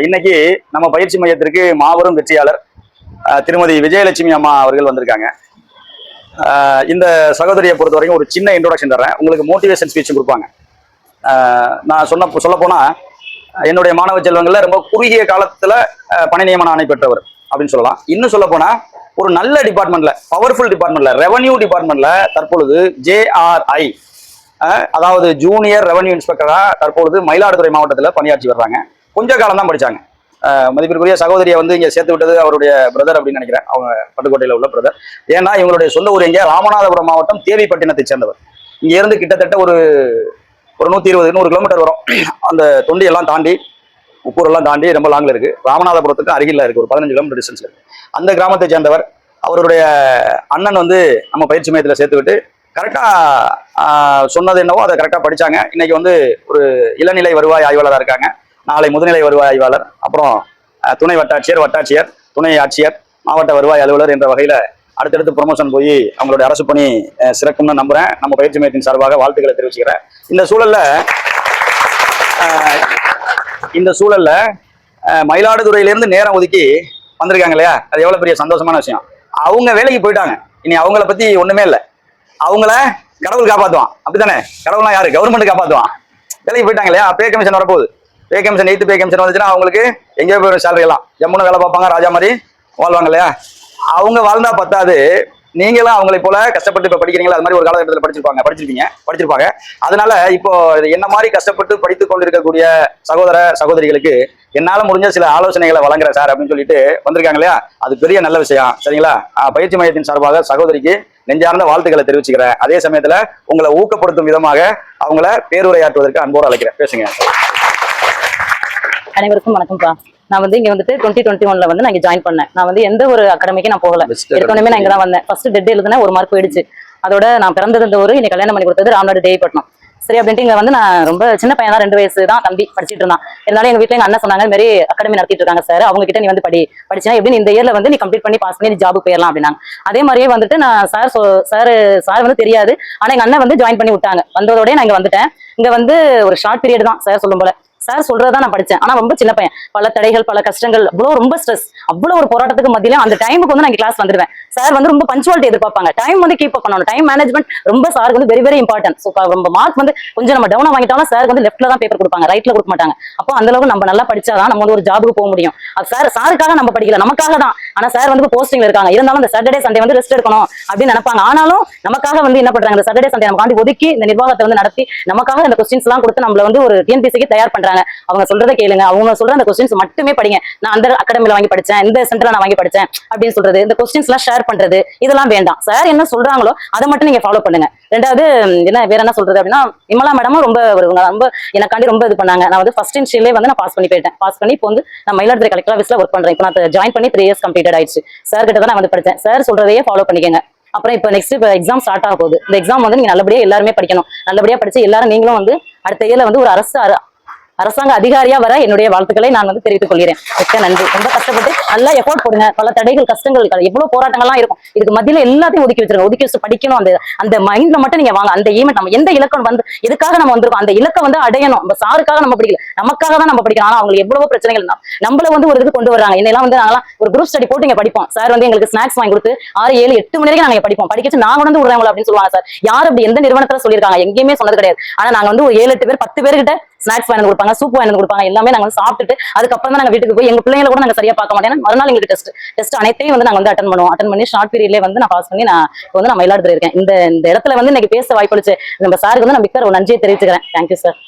இன்னைக்கு நம்ம பயிற்சி மையத்திற்கு மாபெரும் வெற்றியாளர் திருமதி விஜயலட்சுமி அம்மா அவர்கள் வந்திருக்காங்க. இந்த சகோதரியை பொறுத்த வரைக்கும் ஒரு சின்ன இன்ட்ரோடக்ஷன் தர்றேன். உங்களுக்கு மோட்டிவேஷன் ஸ்பீச் கொடுப்பாங்க. நான் சொல்ல போனா என்னுடைய மாணவ செல்வங்கள்ல ரொம்ப குறுகிய காலத்துல பணி நியமன ஆணை பெற்றவர் அப்படின்னு சொல்லலாம். இன்னும் சொல்ல போனா ஒரு நல்ல டிபார்ட்மெண்ட்ல, பவர்ஃபுல் டிபார்ட்மெண்ட்ல, ரெவன்யூ டிபார்ட்மெண்ட்ல தற்பொழுது JRI, அதாவது ஜூனியர் ரெவன்யூ இன்ஸ்பெக்டரா தற்பொழுது மயிலாடுதுறை மாவட்டத்தில் பணியாற்றி வர்றாங்க. கொஞ்ச காலம் தான் படிச்சாங்க. மதிப்பிற்குரிய சகோதரியை வந்து இங்க சேர்த்து விட்டது அவருடைய பிரதர் அப்படின்னு நினைக்கிறேன். அவங்க பட்டுக்கோட்டையில உள்ள பிரதர். ஏன்னா இவங்களுடைய சொந்த ஊர் எங்க, ராமநாதபுரம் மாவட்டம் தேவிப்பட்டினத்தை சேர்ந்தவர். இங்க இருந்து கிட்டத்தட்ட ஒரு 120-100 கிலோமீட்டர் வரும். அந்த தொண்டியெல்லாம் தாண்டி, உப்பூரெல்லாம் தாண்டி ரொம்ப லாங்ல இருக்கு. ராமநாதபுரத்துக்கு அருகில் இருக்கு, ஒரு 15 கிலோமீட்டர் டிஸ்டன்ஸ்ல இருக்கு. அந்த கிராமத்தை சேர்ந்தவர். அவருடைய அண்ணன் வந்து நம்ம பயிற்சி மையத்தில் சேர்த்து விட்டு கரெக்டா சொன்னது என்னவோ அதை கரெக்டா படிச்சாங்க. இன்னைக்கு வந்து ஒரு இளநிலை வருவாய் ஆய்வாளராக இருக்காங்க. நாளை முதுநிலை வருவாய் ஆய்வாளர், அப்புறம் துணை வட்டாட்சியர், துணை ஆட்சியர், மாவட்ட வருவாய் அலுவலர் என்ற வகையில அடுத்தடுத்து ப்ரொமோஷன் போய் அவங்களுடைய அரசு பணி சிறக்கும்னு நம்புறேன். நம்ம பயிற்சி மையத்தின் சார்பாக வாழ்த்துக்களை தெரிவிச்சுக்கிறேன். இந்த சூழல்ல மயிலாடுதுறையிலிருந்து நேரம் ஒதுக்கி வந்திருக்காங்க இல்லையா, அது எவ்வளவு பெரிய சந்தோஷமான விஷயம். அவங்க வேலைக்கு போயிட்டாங்க. இனி அவங்கள பத்தி ஒண்ணுமே இல்லை. அவங்கள கடவுள் காப்பாத்துவான். அப்படித்தானே? கடவுள்லாம் யாரு? கவர்மெண்ட் காப்பாத்துவான். வேலைக்கு போயிட்டாங்க இல்லையா. பே கமிஷன் வரப்போகுது. Pay commission 8th pay commission வந்துச்சுன்னா அவங்களுக்கு எங்கேயோ போய் சேலரி எல்லாம் ஜம்முன்னு வேலை பார்ப்பாங்க, ராஜா மாதிரி வாழ்வாங்க இல்லையா. அவங்க வாழ்ந்தா பத்தாது, நீங்களும் அவங்களை போல கஷ்டப்பட்டு இப்ப படிக்கிறீங்களா, அது மாதிரி ஒரு காலகட்டத்தில் படிச்சிருப்பாங்க. அதனால இப்போ என்ன மாதிரி கஷ்டப்பட்டு படித்து கொண்டிருக்கக்கூடிய சகோதர சகோதரிகளுக்கு என்னால முடிஞ்ச சில ஆலோசனைகளை வழங்குற சார் அப்படின்னு சொல்லிட்டு வந்திருக்காங்க இல்லையா. அது பெரிய நல்ல விஷயம். சரிங்களா? பயிற்சி மையத்தின் சார்பாக சகோதரிக்கு நெஞ்சார்ந்த வாழ்த்துக்களை தெரிவிச்சுக்கிறேன். அதே சமயத்துல உங்களை ஊக்கப்படுத்தும் விதமாக அவங்கள பேருரையாற்றுவதற்கு அன்போடு அழைக்கிறேன். பேசுங்க. அனைவருக்கும் வணக்கம்ப்பா. நான் வந்து இங்க வந்துட்டு 2021ல வந்து நான் இங்க ஜாயின் பண்ணேன். நான் வந்து எந்த ஒரு அகாடமிக்கு நான் போகல. ஏற்கனவே நான் இங்க தான் வந்தேன். ஃபர்ஸ்ட் டெட் எழுதுனா 1 மார்க் போயிடுச்சு. அதோட நான் பிறந்தது இந்த ஊரு, இன்னைக்கு கல்யாணம் பண்ணி கொடுத்தது ராமநாடு தேவிப்பட்டினம். சரி அப்படின்ட்டு இங்க வந்து நான் ரொம்ப சின்ன பையன் தான், 2 வயசு தான் தம்பி படிச்சுட்டு இருந்தான். இருந்தாலும் எங்க வீட்டுல எங்க அண்ணன் சொன்னாங்க, இந்த மாதிரி அகாடமி நடத்திட்டு இருக்காங்க சார், அவங்க கிட்ட நீ வந்து படிச்சா எப்படி இந்த இயர்ல வந்து நீ கம்ப்ளீட் பண்ணி பாஸ் பண்ணி நீ ஜாபுக்கு போயிடலாம் அப்படின்னாங்க. அதே மாதிரியே வந்துட்டு நான் சார் வந்து தெரியாது, ஆனா எங்க அண்ணன் வந்து ஜாயின் பண்ணி விட்டாங்க. வந்ததோடய நான் இங்க வந்துட்டேன். இங்க வந்து ஒரு ஷார்ட் பீரியட் தான் சார் சொல்லும் போல. சார் சொல்றதான் நான் படிச்சேன். ஆனா ரொம்ப சின்ன பையன், பல தடைகள், பல கஷ்டங்கள், அவ்வளவு ரொம்ப ஸ்ட்ரெஸ், அவ்வளவு ஒரு போராட்டத்துக்கு மத்தியில அந்த டைமுக்கு வந்து நான் கிளாஸ் வந்துடுவேன். சார் வந்து ரொம்ப பஞ்சுவாலிட்டி எதிர்பார்ப்பாங்க. டைம் வந்து கீப் அப் பண்ணணும். டைம் மேனேஜ்மெண்ட் ரொம்ப சாருக்கு வந்து வெரி வெரி இம்பார்ட்டன்ட். ஸோ ரொம்ப மார்க் வந்து கொஞ்சம் நம்ம டவுனா வாங்கிட்டாலும் சாருக்கு வந்து லெஃப்ட்ல தான் பேப்பர் கொடுப்பாங்க, ரைட்ல கொடுக்க மாட்டாங்க. அப்போ அந்த அளவுக்கு நம்ம நல்லா படிச்சாதான் நம்ம வந்து ஒரு ஜாபுக்கு போக முடியும். அது சாருக்காக நம்ம படிக்கல, நமக்காக தான். ஆனா சார் வந்து போஸ்டிங்ல இருக்காங்க. இருந்தாலும் இந்த சாட்டர்டே சண்டே வந்து ரெஸ்ட் எடுக்கணும் அப்படின்னு நினைப்பாங்க. ஆனாலும் நமக்காக வந்து என்ன பண்றாங்க, இந்த சாட்டர்டே சண்டே நமக்காண்டி ஒதுக்கி இந்த நிர்வாகத்தை வந்து நடத்தி நமக்காக இந்த கொஸ்டின்ஸ் எல்லாம் கொடுத்து நம்மள வந்து ஒரு TNPSC தயார் பண்றாங்க. அவங்க சொல்றதை கேளுங்க, அவங்க சொல்ற அந்த கொஸ்டின்ஸ் மட்டுமே படிங்க. நான் அந்த அகாடமில வாங்கி படிச்சேன், இந்த சென்டர்ல நான் வாங்கி படிச்சேன் அப்படின்னு சொல்றது, இந்த கொஸ்டின்ஸ் எல்லாம் ஷேர் பண்றது, இதெல்லாம் வேண்டாம். சார் என்ன சொல்றாங்களோ அதை மட்டும் நீங்க ஃபாலோ பண்ணுங்க. ரெண்டாவது வேற என்ன சொல்றது அப்படின்னா, விமலா மேடமும் ரொம்ப எனக்காண்டி ரொம்ப இது பண்ணாங்க. நான் வந்து ஃபர்ஸ்ட் இன்ஷியல்லே வந்து நான் பாஸ் பண்ணி போயிட்டேன். பாஸ் பண்ணி இப்போ வந்து நான் மயிலாடுதுறை கலெக்டர் ஆஃபீஸ்ல ஒர்க் பண்றேன். இப்போ நான் ஜாயின் பண்ணி 3 இயர்ஸ் கம்ப்ளீட்டட் ஆயிடுச்சு. சார் கிட்ட தான் நான் வந்து படிச்சேன். சார் சொல்றதையே ஃபாலோ பண்ணிக்கங்க. அப்புறம் இப்போ நெக்ஸ்ட் எக்ஸாம் ஸ்டார்ட் ஆக போகுது. இந்த எக்ஸாம் வந்து நீங்க நல்லபடியா எல்லாருமே படிக்கணும். நல்லபடியா படிச்சு எல்லாரும் நீங்களும் வந்து அடுத்த இயர்ல வந்து ஒரு அரசாங்க அதிகாரியா வர என்னுடைய வாழ்த்துக்களை நான் வந்து தெரிவித்துக் கொள்கிறேன். மிக்க நன்றி. ரொம்ப கஷ்டப்பட்டு நல்லா எஃபோர்ட் போடுங்க. பல தடைகள், கஷ்டங்கள், எவ்வளவு போராட்டங்கள்லாம் இருக்கும். இதுக்கு மத்தியில எல்லாத்தையும் ஒதுக்கி வச்சு படிக்கணும். அந்த மைண்ட்ல மட்டும் நீங்க வாங்க. அந்த ஈவெண்ட் நம்ம எந்த இலக்கம் வந்து எதுக்காக நம்ம வந்திருக்கோம், அந்த இலக்கை வந்து அடையணும். நம்ம சாருக்காக நம்ம படிக்கல, நமக்காக தான் நம்ம படிக்கணும். ஆனா அவங்களுக்கு எவ்வளவு பிரச்சனைகள் நம்மள வந்து ஒரு இது கொண்டு வர்றாங்க. இதெல்லாம் வந்து நாங்களாம் ஒரு குரூப் ஸ்டடி போட்டு இங்க படிப்போம். சார் வந்து எங்களுக்கு ஸ்நாக்ஸ் வாங்கி கொடுத்து 6, 7, 8 மணி வரைக்கும் நாங்க படிப்போம். படிக்கச்சு நாங்க வந்து விடுறாங்களா அப்படின்னு சொல்லுவாங்க. சார் யார் அப்படி எந்த நிறுவனத்துல சொல்லியிருக்காங்க, எங்கேயுமே சொன்னது கிடையாது. ஆனா நாங்க வந்து ஒரு 7, 8 பேர் 10 பேர்கிட்ட ஸ்நாக்ஸ் வாங்கி கொடுப்பாங்க, சூப் வாங்கி கொடுப்பாங்க. எல்லாமே நாங்க வந்து சாப்பிட்டுட்டு அதுக்கப்புறம் தான் நாங்க வீட்டுக்கு போய் எங்க பிள்ளைங்களை கூட நாங்க சரியா பார்க்க மாட்டோம். மறுநாள் எங்களுக்கு டெஸ்ட் அனைத்தையும் வந்து நாங்க வந்து அட்டன் பண்ணி ஷார்ட் பீரியட்லேயே வந்து நான் பாஸ் பண்ணி நான் இப்போ வந்து நான் மயிலாடுதுறை இருக்கேன். இந்த இடத்துல வந்து இன்னைக்கு பேச வாய்ப்பளிச்சு நம்ம சாருக்கு வந்து நான் மிக்க ஒரு நன்றியை தெரிவிச்சுக்கிறேன். Thank you sir.